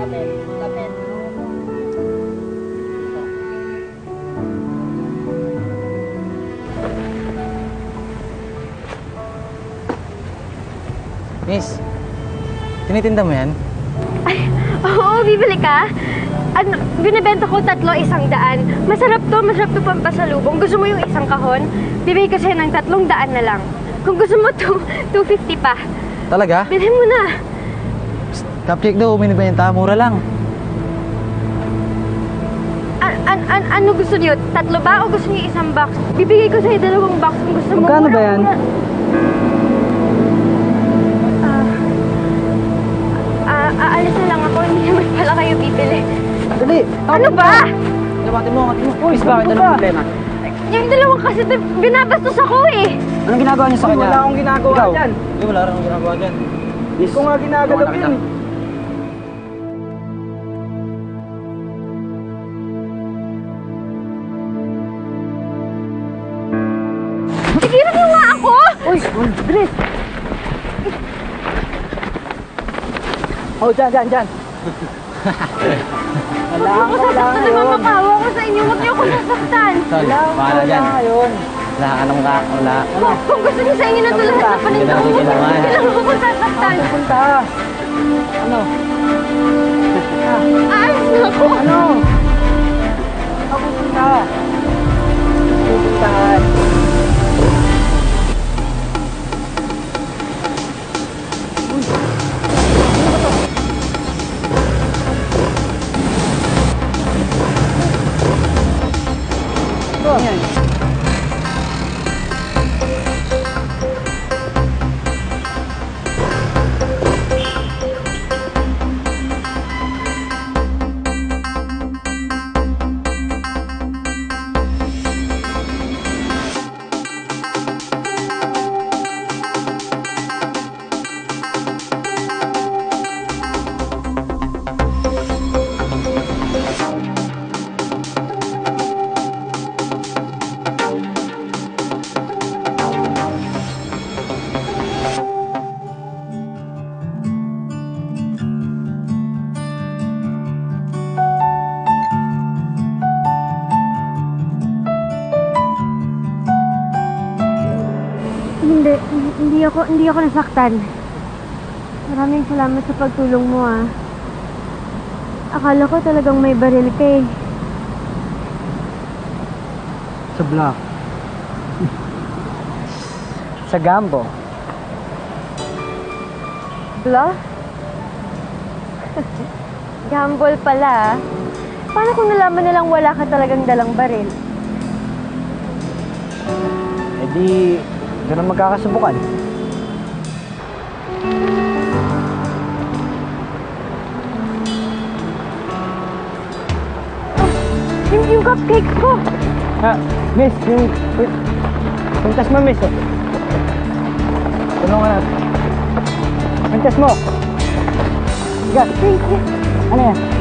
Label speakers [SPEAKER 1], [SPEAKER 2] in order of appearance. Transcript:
[SPEAKER 1] Lapit, lapit.
[SPEAKER 2] Miss, tinitinda mo yan?
[SPEAKER 3] Ay, oo, bibili ka? Ano, binibenta ko 3, 100. Masarap to pampasalubong. Gusto mo yung isang kahon? Bibili ko sa'yo ng 300 na lang. Kung gusto mo 250 pa.
[SPEAKER 2] Talaga?
[SPEAKER 3] Bilhin mo na.
[SPEAKER 2] Cupcake daw, binibenta. Mura lang.
[SPEAKER 3] Ano gusto niyo? 3 ba o gusto niyo isang box? Bibigay ko sa'yo 2 box kung gusto mo.
[SPEAKER 2] Magkano ba yan?
[SPEAKER 3] Aalis na lang ako. Hindi naman pala kayo bibili.
[SPEAKER 2] Dali!
[SPEAKER 3] Ano ba?
[SPEAKER 2] Labatin mo, angat mo. Uy, bakit? Anong problema?
[SPEAKER 3] Yung 2 kasi binabastos ako eh.
[SPEAKER 2] Anong ginagawa niyo sa kanya?
[SPEAKER 1] Wala akong ginagawa dyan.
[SPEAKER 2] Hindi, wala rin akong ginagawa dyan.
[SPEAKER 1] Hindi ko nga ginagawa yun.
[SPEAKER 3] Tigilan mo nga ako!
[SPEAKER 1] Uy, bilis! Oh, dyan.
[SPEAKER 3] Wala ako sasaktan na mamakawa ko sa inyo. Huwag niyo ako sasaktan.
[SPEAKER 2] Tol, bahala dyan. Wala ka nang wala.
[SPEAKER 3] Kung gusto niyo sa inyo na ito lahat na paninda ko, hindi lang ako sasaktan.
[SPEAKER 1] Punta. Ano?
[SPEAKER 3] Aalis na ako.
[SPEAKER 1] Ano? Ako punta. Pupuntahan.
[SPEAKER 3] Hindi ako nasaktan. Maraming salamat sa pagtulong mo ah. Akala ko talagang may baril ka eh.
[SPEAKER 1] Sa block. Sa Gambo.
[SPEAKER 3] Bluff? Gamble pala ah. Paano kung nalaman nilang wala ka talagang dalang baril?
[SPEAKER 1] Eh di, ganun magkakasubukan.
[SPEAKER 3] Yung cupcakes ko!
[SPEAKER 1] Miss, yung tas mo, miss. Tulungan natin. Yung tas mo. Gat.
[SPEAKER 3] Thank you.
[SPEAKER 1] Ano yan?